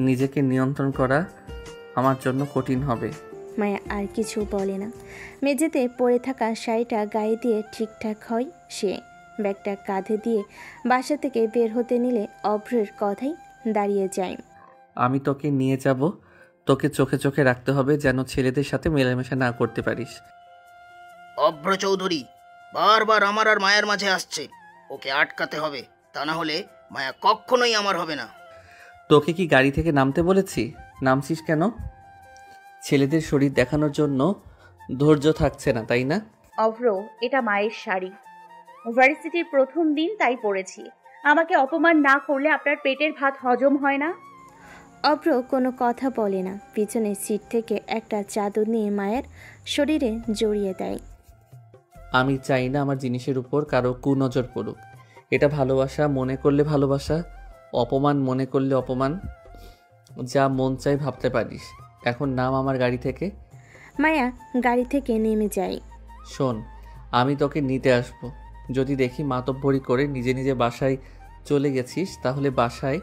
নিজেকে নিয়ন্ত্রণ করা আমার জন্য কঠিন হবে। মায়া আর কিছু বলে না। মেঝেতে পড়ে থাকা শাড়িটা গায়ে দিয়ে ঠিকঠাক হয় সে। ব্যাগটা কাঁধে দিয়ে বাসা থেকে বের হতে নিলে অভ্রের কথাই দাঁড়িয়ে যায়। আমি তোকে নিয়ে যাব। তোকে চোখে চোখে রাখতে হবে যেন ছেলেদের সাথে মেলামেশা না করতে পারিস। অভ্র চৌধুরী বারবার আমার আর মায়ের মাঝে আসছে, ওকে আটকাতে হবে, তা না হলে মায়া কখনোই আমার হবে না। তোকে কি গাড়ি থেকে নামতে বলেছি? নামছিস কেন? ছেলেদের শরীর দেখানোর জন্য ধৈর্য থাকছে না, তাই না? অভ্র, এটা মায়ের শাড়ি। ভার্সিটির প্রথম দিন তাই পরেছি। আমাকে অপমান না করলে আপনার পেটের ভাত হজম হয় না? অভ্র কোনো কথা বলে না। পিছনের সিট থেকে একটা চাদর নিয়ে মায়ের শরীরে জড়িয়ে দেয়। আমি চাই না আমার জিনিসের উপর কারো কুনজর পড়ুক। এটা ভালোবাসা মনে করলে ভালোবাসা, অপমান মনে করলে অপমান। যা মন চাই ভাবতে পারিস। এখন নাম আমার গাড়ি থেকে। মায়া গাড়ি থেকে নেমে যায়। শোন, আমি তোকে নিতে আসব। যদি দেখি মাতব্বরি করে নিজে নিজে বাসায় চলে গেছিস, তাহলে বাসায়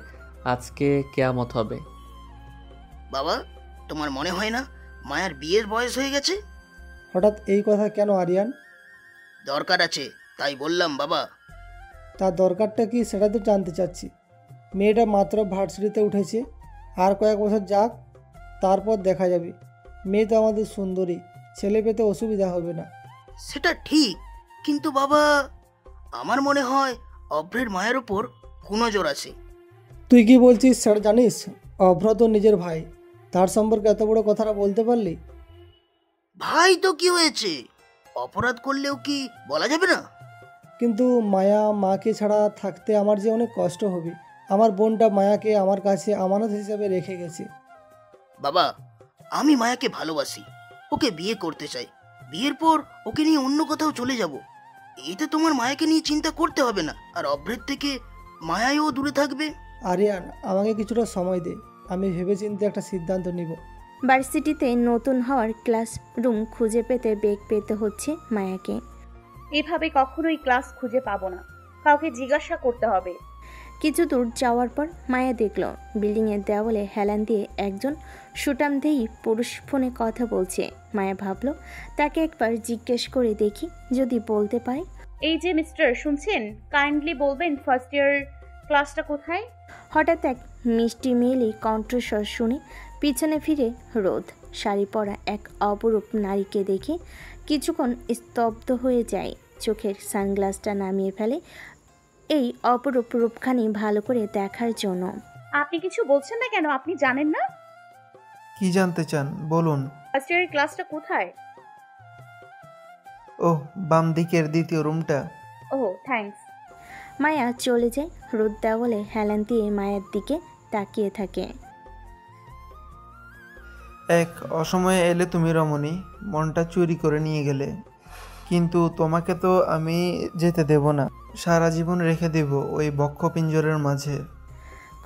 আজকে কেয়ামত হবে। বাবা, তোমার মনে হয় না মায়ার বিয়ের বয়স হয়ে গেছে? হঠাৎ এই কথা কেন আরিয়ান? দরকার আছে তাই বললাম বাবা। তার দরকারটা কি সেটা তো জানতে চাচ্ছি। মেয়েটা মাত্র ভার্সিটিতে উঠেছে, আর কয়েক বছর যাক, তারপর দেখা যাবে। মেয়ে তো আমাদের সুন্দরী, ছেলে পেতে অসুবিধা হবে না। সেটা ঠিক, কিন্তু বাবা আমার মনে হয় অভ্রের মায়ের ওপর কুনজর আছে। তুই কি বলছিস সেটা জানিস? অভ্র তো নিজের ভাই, তার সম্পর্কে এত বড় কথাটা বলতে পারলি? ভাই তো কি হয়েছে, অপরাধ করলেও কি বলা যাবে না? কিন্তু মায়া মাকে ছাড়া থাকতে আমার যে অনেক কষ্ট হবে। আমার বোনটা মায়াকে আমার কাছে আমানত হিসেবে রেখে গেছে। বাবা, আমি মায়াকে ভালোবাসি, ওকে বিয়ে করতে চাই। বিয়ের পর ওকে নিয়ে অন্য কোথাও চলে যাব। এতে তোমার মায়াকে নিয়ে চিন্তা করতে হবে না, আর অভ্রের থেকে মায়াও দূরে থাকবে। আরিয়ান, আমাকে কিছুটা সময় দে, আমি ভেবেচিন্তে একটা সিদ্ধান্ত নিব। ভার্সিটিতে নতুন হওয়ার ক্লাসরুম খুঁজে পেতে বেগ পেতে হচ্ছে মায়াকে। এভাবে কখনোই ক্লাস খুঁজে পাবো না, কাউকে জিজ্ঞাসা করতে হবে। কিছু দূর যাওয়ার পর মায়া দেখল বিল্ডিংয়ের দেওয়ালে হেলান দিয়ে একজন সুটামদেহী পুরুষ ফোনে কথা বলছে। মায়া ভাবল তাকে একবার জিজ্ঞেস করে দেখি, যদি বলতে পারে। এই যে মিস্টার, শুনছেন? কাইন্ডলি বলবেন ফার্স্ট ইয়ার ক্লাসটা কোথায়? হঠাৎ এক মিষ্টি মেয়েলি কণ্ঠস্বর শুনে পিছনে ফিরে রোদ শাড়ি পরা এক অপরূপ নারীকে দেখে কিছুক্ষণ স্তব্ধ হয়ে যায়। চোখের সানগ্লাসটা নামিয়ে ফেলে এই অপরূপ রূপখানি ভালো করে দেখার জন্য। আপনি কিছু বলছেন না কেন? আপনি জানেন না কি জানতে চান বলুন? ফার্স্ট ইয়ার ক্লাসটা কোথায়? ওহ, বাম দিকের দ্বিতীয় রুমটা। ওহ, থ্যাঙ্কস। মায়া চলে যায়। রোদ দেওয়ালে হেলান দিয়ে মায়ের দিকে তাকিয়ে থাকে। এক অসময়ে এলে তুমি রমণী, মনটা চুরি করে নিয়ে গেলে। কিন্তু তোমাকে তো আমি যেতে দেব না, সারা জীবন রেখে দেব ওই বক্ষপিঞ্জরের মাঝে।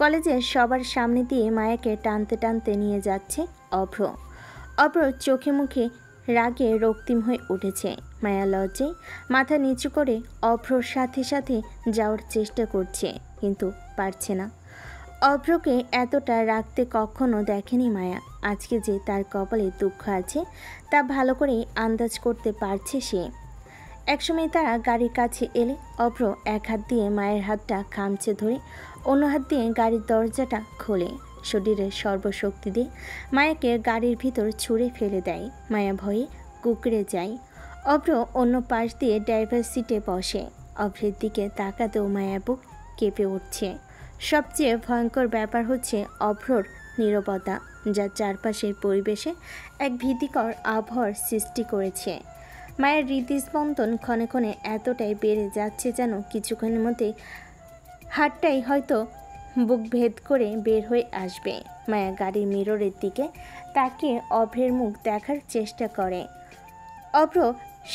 কলেজে সবার সামনে দিয়ে মায়াকে টানতে টানতে নিয়ে যাচ্ছে অভ্র। অভ্র চোখে মুখে রাগে রক্তিম হয়ে উঠেছে। মায়া লজ্জায় মাথা নিচু করে অভ্রর সাথে সাথে যাওয়ার চেষ্টা করছে, কিন্তু পারছে না। অভ্রকে এতটা রাখতে কখনো দেখেনি মায়া। আজকে যে তার কপালে দুঃখ আছে তা ভালো করেই আন্দাজ করতে পারছে সে। একসময় তারা গাড়ির কাছে এলে অভ্র এক হাত দিয়ে মায়ের হাতটা খামচে ধরে অন্য হাত দিয়ে গাড়ির দরজাটা খোলে। শরীরের সর্বশক্তি দিয়ে মায়াকে গাড়ির ভিতর ছুঁড়ে ফেলে দেয়। মায়া ভয়ে কুঁকড়ে যায়। অভ্র অন্য পাশ দিয়ে ড্রাইভার সিটে বসে। অভ্রের দিকে তাকাতেও মায়া বুক কেঁপে উঠছে। সবচেয়ে ভয়ঙ্কর ব্যাপার হচ্ছে অভ্রর নীরবতা, যা চারপাশের পরিবেশে এক ভীতিকর আবহাওয়ার সৃষ্টি করেছে। মায়ের হৃদস্পন্দন ক্ষণে ক্ষণে এতটাই বেড়ে যাচ্ছে যেন কিছুক্ষণের মধ্যে হাতটাই হয়তো বুক ভেদ করে বের হয়ে আসবে। মায়া গাড়ির মিররের দিকে তাকিয়ে অভ্রের মুখ দেখার চেষ্টা করে। অভ্র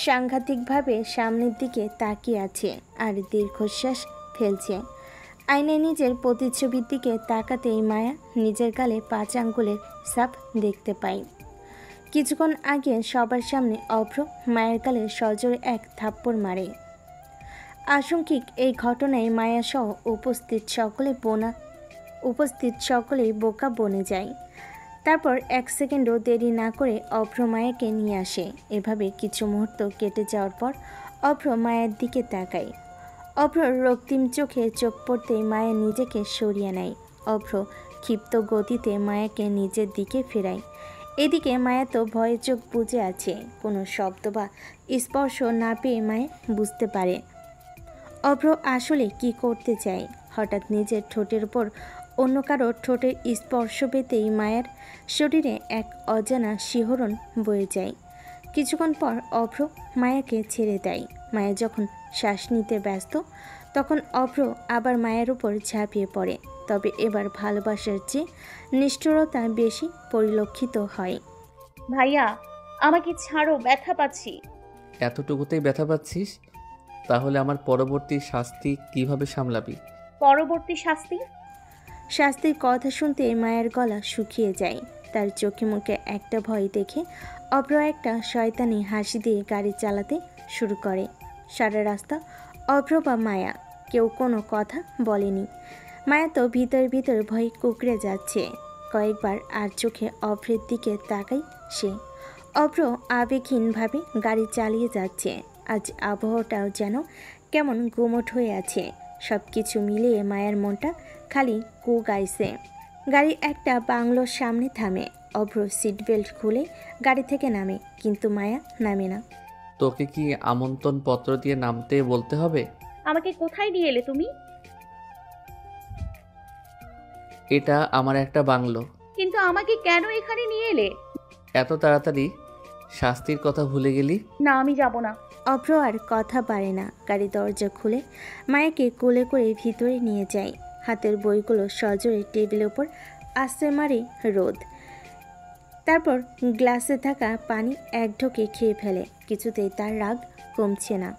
সাংঘাতিকভাবে সামনের দিকে তাকিয়ে আছে আর দীর্ঘশ্বাস ফেলছে। আয়নায় নিজের প্রতিচ্ছবির দিকে তাকাতেই মায়া নিজের গালে 5 আঙ্গুলের ছাপ দেখতে পায়। কিছুক্ষণ আগে সবার সামনে অভ্র মায়ের গালে সজোরে এক থাপ্পড় মারে। আশঙ্কিক এই ঘটনায় মায়া সহ উপস্থিত সকলেই বোকা বনে যায়। তারপর 1 সেকেন্ডও দেরি না করে অভ্র মায়াকে নিয়ে আসে। এভাবে কিছু মুহূর্ত কেটে যাওয়ার পর অভ্র মায়ের দিকে তাকায়। অভ্রর রক্তিম চোখে চোখ পড়তেই মায়া নিজেকে সরিয়ে নেয়। অভ্র ক্ষিপ্ত গতিতে মায়াকে নিজের দিকে ফেরায়। এদিকে মায়া তো ভয়ে চোখ বুজে আছে। কোনো শব্দ বা স্পর্শ না পেয়ে মায়া বুঝতে পারে অভ্র আসলে কি করতে চায়। হঠাৎ নিজের ঠোঁটের উপর অন্য কারো ঠোঁটের স্পর্শ পেতেই মায়ের শরীরে এক অজানা শিহরণ বয়ে যায়। কিছুক্ষণ পর অভ্র মায়াকে ছেড়ে দেয়। মায়া যখন শ্বাস নিতে ব্যস্ত তখন অভ্র আবার মায়ের উপর ঝাঁপিয়ে পড়ে। তবে এবার ভালোবাসার চেয়ে নিষ্ঠুরতা বেশি পরিলক্ষিত হয়। ভাইয়া আমাকে ছাড়ো, ব্যথা পাচ্ছি। এতটুকুতেই ব্যথা পাচ্ছিস? তাহলে আমার পরবর্তী শাস্তি কিভাবে সামলাবি? পরবর্তী শাস্তি? শাস্তির কথা শুনতে মায়ের গলা শুকিয়ে যায়। তার চোখে মুখে একটা ভয় দেখে অভ্র একটা শয়তানি হাসি দিয়ে গাড়ি চালাতে শুরু করে। সারা রাস্তা অভ্র বা মায়া কেউ কোনো কথা বলেনি। মায়া তো ভিতর ভয় কুকড়ে যাচ্ছে। কয়েকবার আর চোখে অভ্রের দিকে তাকাই সে। অভ্র আবেগহীনভাবে গাড়ি চালিয়ে যাচ্ছে। আজ আবহাওয়াটাও যেন কেমন গুমোট হয়ে আছে। সব কিছু মিলিয়ে মায়ের মনটা খালি কু গাইছে। গাড়ি একটা বাংলোর সামনে থামে। অভ্র সিট বেল্ট খুলে গাড়ি থেকে নামে, কিন্তু মায়া নামে না। তোকে কি আমন্ত্রণ পত্র দিয়ে নামতে বলতে হবে? আমাকে কোথায় নিয়ে এলে তুমি? এটা আমার একটা বাংলো। কিন্তু আমাকে কেন এখানে নিয়ে এলে? এত তাড়াতাড়ি শাস্তির কথা ভুলে গেলি? না, আমি যাব না। অভ্র আর কথা পারে না। গাড়ি দরজা খুলে মায়াকে কোলে করে ভিতরে নিয়ে যায়। হাতের বইগুলো সজোরে টেবিলের ওপর আশ্রে মারে রোদ। তারপর গ্লাসে থাকা পানি এক ঢোকে খেয়ে ফেলে। কিছুতেই তার রাগ কমছে না।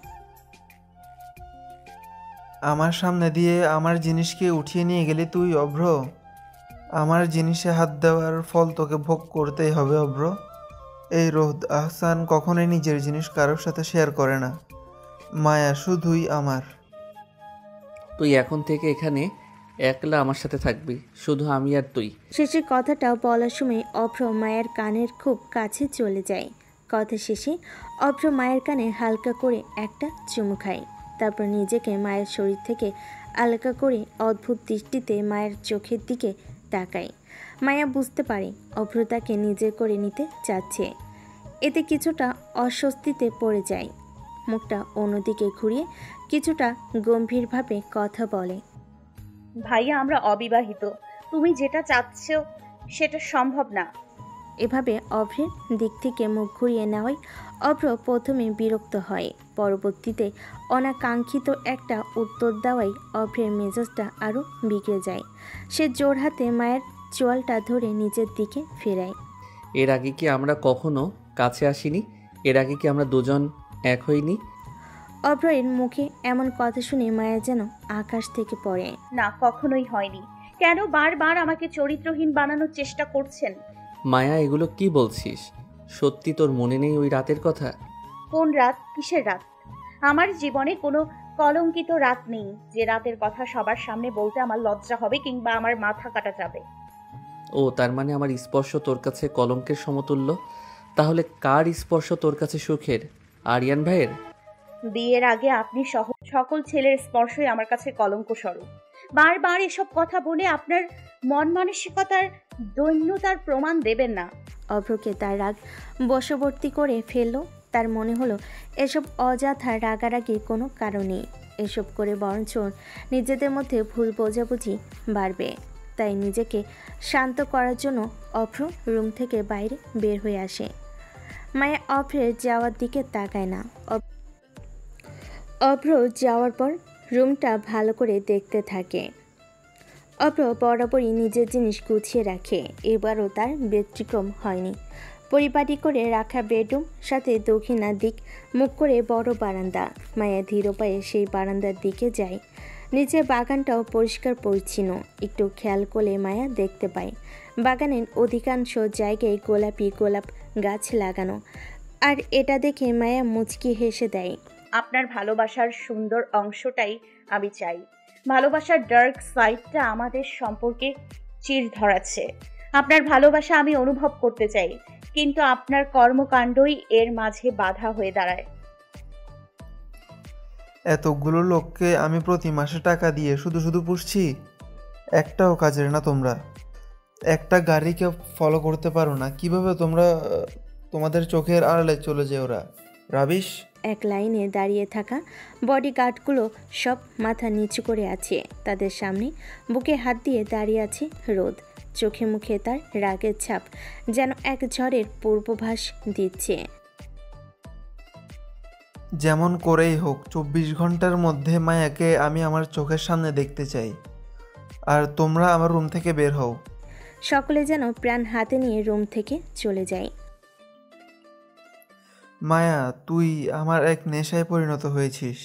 আমার সামনে দিয়ে আমার জিনিসকে উঠিয়ে নিয়ে গেলি তুই অভ্র। আমার জিনিসে হাত দেওয়ার ফল তোকে ভোগ করতেই হবে অভ্র। এই রোদ আহসান কখনোই নিজের জিনিস কারোর সাথে শেয়ার করে না। মায়া শুধুই আমার। তুই এখন থেকে এখানে একলা আমার সাথে থাকবি, শুধু আমি আর তুই। শেষের কথাটা বলার সময় অভ্র মায়ের কানের খুব কাছে চলে যায়। কথা শেষে অভ্র মায়ের কানে হালকা করে একটা চুমু খায়। তারপর নিজেকে মায়ের শরীর থেকে আলগা করে অদ্ভুত দৃষ্টিতে মায়ের চোখের দিকে তাকায়। মায়া বুঝতে পারে অভ্র তাকে নিজে করে নিতে চাচ্ছে। এতে কিছুটা অস্বস্তিতে পড়ে যায়। মুখটা অন্যদিকে ঘুরিয়ে কিছুটা গম্ভীরভাবে কথা বলে। ভাইয়া আমরা অবিবাহিত, তুমি যেটা চাচ্ছ সেটা সম্ভব না। এভাবে অভ্রের দিক থেকে মুখ ঘুরিয়ে নেওয়ায় অভ্র প্রথমে বিরক্ত হয়। পরবর্তীতে অনাকাঙ্ক্ষিত একটা উত্তর দেওয়ায় অভ্রের মেজাজটা আরও বিগড়ে যায়। সে জোর হাতে মায়ের চোয়ালটা ধরে নিজের দিকে ফেরায়। এর আগে কি আমরা কখনো কাছে আসিনি? এর আগে কি আমরা দুজন এক হইনি? অভ্রের মুখে এমন কথা শুনে মায়া যেন আকাশ থেকে পড়ে। না, কখনোই হয়নি। কেন বারবার আমাকে চরিত্রহীন বানানোর চেষ্টা করছেন? মায়া, এগুলো কি বলছিস? সত্যি তোর মনে নেই ওই রাতের কথা? কোন রাত? কিসের রাত? আমার জীবনে কোনো কলঙ্কিত রাত নেই যে রাতের কথা সবার সামনে বলতে আমার লজ্জা হবে কিংবা আমার মাথা কাটা যাবে। ও, তার মানে আমার স্পর্শ তোর কাছে কলঙ্কের সমতুল্য? তাহলে কার স্পর্শ তোর কাছে সুখের? আরিয়ান ভাইয়ের? বিয়ের আগে আপনি সহ সকল ছেলের স্পর্শই আমার কাছে কলঙ্ক স্বরূপ। বারবার এসব কথা বলে আপনার মন মানসিকতার দৈন্যতার প্রমাণ দেবেন না। অভ্রকে তার রাগ বশবর্তী করে ফেলল। তার মনে হলো এসব অযথা রাগারাগির কোনো কারণ নেই। এসব করে বরঞ্চ নিজেদের মধ্যে ভুল বোঝাবুঝি বাড়বে। তাই নিজেকে শান্ত করার জন্য অভ্র রুম থেকে বাইরে বের হয়ে আসে। মায়া অভ্রের যাওয়ার দিকে তাকায় না। অভ্র যাওয়ার পর রুমটা ভালো করে দেখতে থাকে। অভ্র বরাবরই নিজের জিনিস গুছিয়ে রাখে, এবারও তার ব্যতিক্রম হয়নি। পরিপাটি করে রাখা বেডরুম, সাথে দক্ষিণার দিক মুখ করে বড় বারান্দা। মায়া ধীর পায়ে সেই বারান্দার দিকে যায়। নিচের বাগানটাও পরিষ্কার পরিচ্ছন্ন। একটু খেয়াল করলে মায়া দেখতে পায় বাগানের অধিকাংশ জায়গায় গোলাপি গোলাপ গাছ লাগানো। আর এটা দেখে মায়া মুচকি হেসে দেয়। আপনার ভালোবাসার সুন্দর অংশটাই আমি চাই। ভালোবাসার ডার্ক সাইডটা আমাদের সম্পর্কে চির ধরাচ্ছে। আপনার ভালোবাসা আমি অনুভব করতে চাই, কিন্তু আপনার কর্মকাণ্ডই এর মাঝে বাধা হয়ে দাঁড়ায়। এতগুলো লোককে আমি প্রতি মাসে টাকা দিয়ে শুধু শুধু পুষছি, একটাও কাজের না তোমরা। একটা গাড়িকে ফলো করতে পারো না, কিভাবে তোমরা তোমাদের চোখের আড়ালে চলে যায় ওরা? রাবিশ। এক লাইনে দাঁড়িয়ে থাকা বডিগার্ডগুলো সব মাথা নিচু করে আছে। তাদের সামনে বুকে হাত দিয়ে দাঁড়িয়ে আছে রোদ। চোখে মুখে তার রাগের ছাপ, যেন এক ঝড়ের পূর্বাভাস দিচ্ছে। যেমন করেই হোক 24 ঘন্টার মধ্যে মায়াকে আমি আমার চোখের সামনে দেখতে চাই, আর তোমরা আমার রুম থেকে বের হও। সকলে যেন প্রাণ হাতে নিয়ে রুম থেকে চলে যায়। মায়া, তুই আমার এক নেশায় পরিণত হয়েছিস।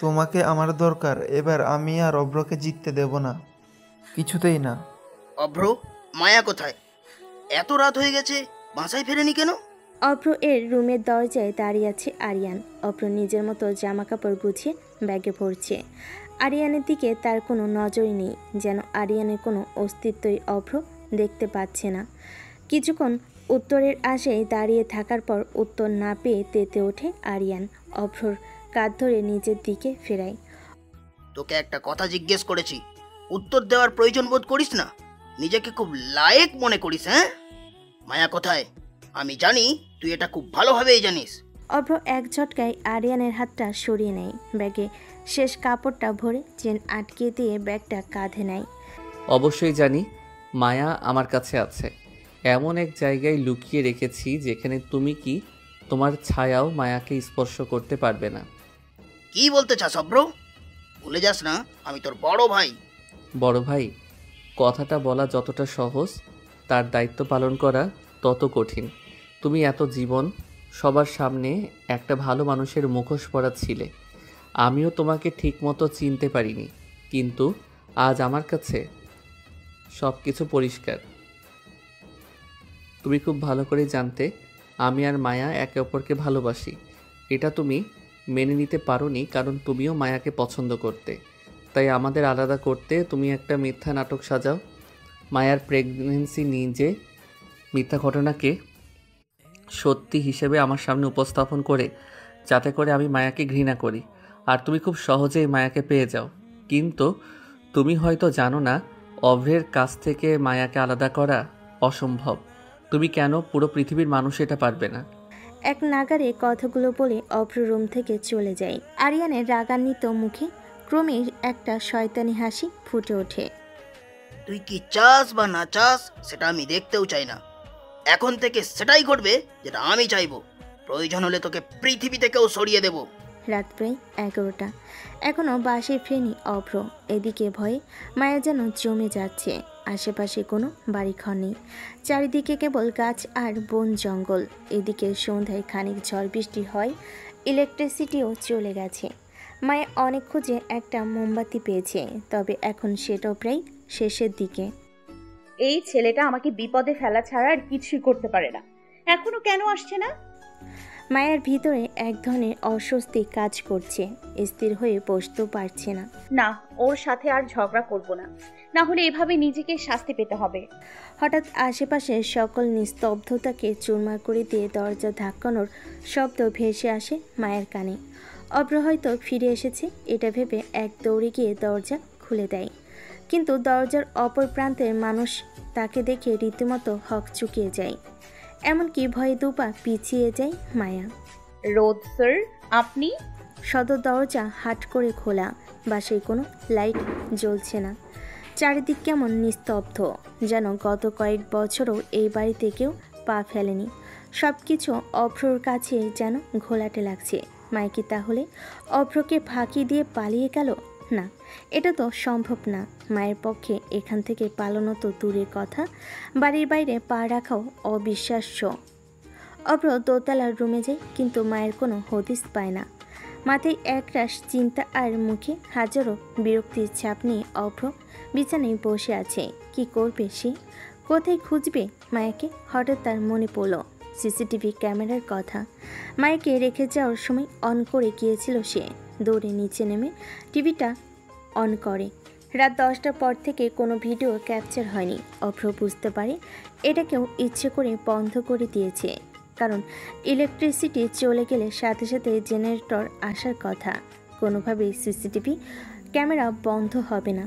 তোমাকে আমার দরকার। এবার আমি আর অভ্রকে জিততে দেব না, কিছুতেই না। অভ্র, মায়া কোথায়? এত রাত হয়ে গেছে, বাসায় ফেরেনি কেন? অভ্র এর রুমের দরজায় দাঁড়িয়ে আছে আরিয়ান। অভ্র নিজের মতো জামা কাপড় গুছিয়ে ব্যাগে ভরছে। আরিয়ানের দিকে তার কোনো নজরই নেই, যেন আরিয়ানের কোনো অস্তিত্বই অভ্র দেখতে পাচ্ছে না। কিছুক্ষণ উত্তরের আশায় দাঁড়িয়ে থাকার পর উত্তর না পেয়ে তেতে ওঠে আরিয়ান। অভ্রর কাঁধ ধরে নিজের দিকে ফেরায়। তোকে একটা কথা জিজ্ঞেস করেছি, উত্তর দেওয়ার প্রয়োজন বোধ করিস না? নিজেকে খুব লায়েক মনে করিস? হ্যাঁ, মায়া কোথায়? আমি জানি তুই এটা খুব ভালোভাবেই জানিস। অভ্র এক ঝটকায় আরিয়ানের হাতটা সরিয়ে নেয়। ব্যাগে শেষ কাপড়টা ভরে চেন আটকে দিয়ে ব্যাগটা কাঁধে নেয়। অবশ্যই জানি মায়া আমার কাছে আছে। এমন এক জায়গায় লুকিয়ে রেখেছি যেখানে তুমি কি তোমার ছায়াও মায়াকে স্পর্শ করতে পারবে না। কি বলতে চাস অভ্র? ভুলে যাস না আমি তোর বড় ভাই। বড় ভাই কথাটা বলা যতটা সহজ, তার দায়িত্ব পালন করা তত কঠিন। তুমি এত জীবন সবার সামনে একটা ভালো মানুষের মুখোশ পরা ছিলে। আমিও তোমাকে ঠিকমতো চিনতে পারিনি, কিন্তু আজ আমার কাছে সব কিছু পরিষ্কার। তুমি খুব ভালো করে জানতে আমি আর মায়া একে অপরকে ভালোবাসি। এটা তুমি মেনে নিতে পারোনি, কারণ তুমিও মায়াকে পছন্দ করতে। তাই আমাদের আলাদা করতে তুমি একটা মিথ্যা নাটক সাজাও। মায়ার প্রেগনেন্সি নিজে মিথ্যা ঘটনাকে সত্যি হিসেবে আমার সামনে উপস্থাপন করে, যাতে করে আমি মায়াকে ঘৃণা করি আর তুমি খুব সহজেই মায়াকে পেয়ে যাও। কিন্তু তুমি হয়তো জানো না, অভ্রের কাছ থেকে মায়াকে আলাদা করা অসম্ভব। তুমি কেন, পুরো পৃথিবীর মানুষ এটা পারবে না। এক নাগারে কথাগুলো বলে অভ্র রুম থেকে চলে যায়। আরিয়ানের রাগান্বিত মুখে ক্রমে একটা শয়তানি হাসি ফুটে ওঠে। তুই কি চাস বা না চাস সেটা আমি দেখতেও চাই না। এখন থেকে সেটাই ঘটবে যেটা আমি চাইবো। প্রয়োজন হলে তোকে পৃথিবী থেকেও সরিয়ে দেব। রাত প্রায় 11টা। এখনও বাসে ফেরেনি অভ্র। এদিকে ভয়ে মায়া যেন জমে যাচ্ছে। আশেপাশে কোনো বাড়িঘর নেই, চারিদিকে কেবল গাছ আর বন জঙ্গল। এদিকে সন্ধ্যায় খানিক ঝড় বৃষ্টি হয়, ইলেকট্রিসিটিও চলে গেছে। মায়া অনেক খুঁজে একটা মোমবাতি পেয়েছে, তবে এখন সেটাও প্রায় শেষের দিকে। এই ছেলেটা আমাকে বিপদে ফেলা ছাড়া আর কিছুই করতে পারে না। এখনো কেন আসছে না? মায়ের ভিতরে এক ধরনের অস্বস্তি কাজ করছে। স্থির হয়ে বসতেও পারছে না। না, ওর সাথে আর ঝগড়া করব না, না হলে এভাবে নিজেকে শাস্তি পেতে হবে। হঠাৎ আশেপাশের সকল নিস্তব্ধতাকে চুরমার করে দিয়ে দরজা ধাক্কানোর শব্দ ভেসে আসে মায়ের কানে। অভ্র হয়তো ফিরে এসেছে এটা ভেবে এক দৌড়ে গিয়ে দরজা খুলে দেয়। কিন্তু দরজার অপর প্রান্তের মানুষ তাকে দেখে রীতিমতো হকচকিয়ে যায়। এমনকি ভয়ে দুপা পিছিয়ে যায় মায়া। রোদ স্যার, আপনি? সদর দরজা হাট করে খোলা। বাসায় কোনো লাইট জ্বলছে না। চারিদিক কেমন নিস্তব্ধ, যেন গত কয়েক বছরও এই বাড়িতে কেউ পা ফেলেনি। সব কিছু অভ্রর কাছে যেন ঘোলাটে লাগছে। মায়া কি তাহলে অভ্রকে ফাঁকি দিয়ে পালিয়ে গেল? না, এটা তো সম্ভব না। মায়ের পক্ষে এখান থেকে পালানো তো দূরের কথা, বাড়ির বাইরে পা রাখাও অবিশ্বাস্য। অভ্র দোতলার রুমে যায়, কিন্তু মায়ের কোনো হদিস পায় না। মাথায় একরাশ চিন্তা আর মুখে হাজারো বিরক্তির ছাপ নিয়ে অভ্র বিছানায় বসে আছে। কি করবে সে? কোথায় খুঁজবে মায়াকে? হঠাৎ তার মনে পড়ল সিসিটিভি ক্যামেরার কথা। মায়াকে রেখে যাওয়ার সময় অন করে গিয়েছিল সে। দৌড়ে নিচে নেমে টিভিটা অন করে। রাত 10টার পর থেকে কোনো ভিডিও ক্যাপচার হয়নি। অভ্র বুঝতে পারে এটা কেউ ইচ্ছে করে বন্ধ করে দিয়েছে, কারণ ইলেকট্রিসিটি চলে গেলে সাথে সাথে জেনারেটর আসার কথা। কোনোভাবেই সিসিটিভি ক্যামেরা বন্ধ হবে না।